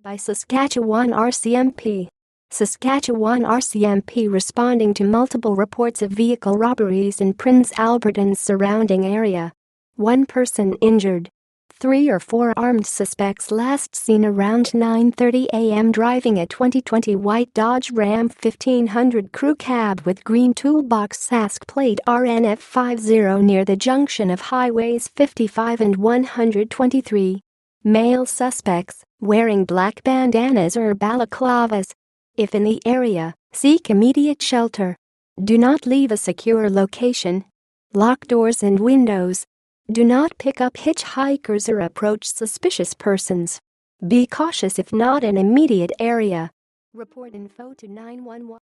by Saskatchewan RCMP. Saskatchewan RCMP responding to multiple reports of vehicle robberies in Prince Albert and surrounding area. One person injured. 3 or 4 armed suspects last seen around 9:30 a.m. driving a 2020 white Dodge Ram 1500 crew cab with green toolbox Sask plate RNF50 near the junction of highways 55 and 123. Male suspects, wearing black bandanas or balaclavas. If in the area, seek immediate shelter. Do not leave a secure location. Lock doors and windows. Do not pick up hitchhikers or approach suspicious persons. Be cautious if not in immediate area. Report info to 911.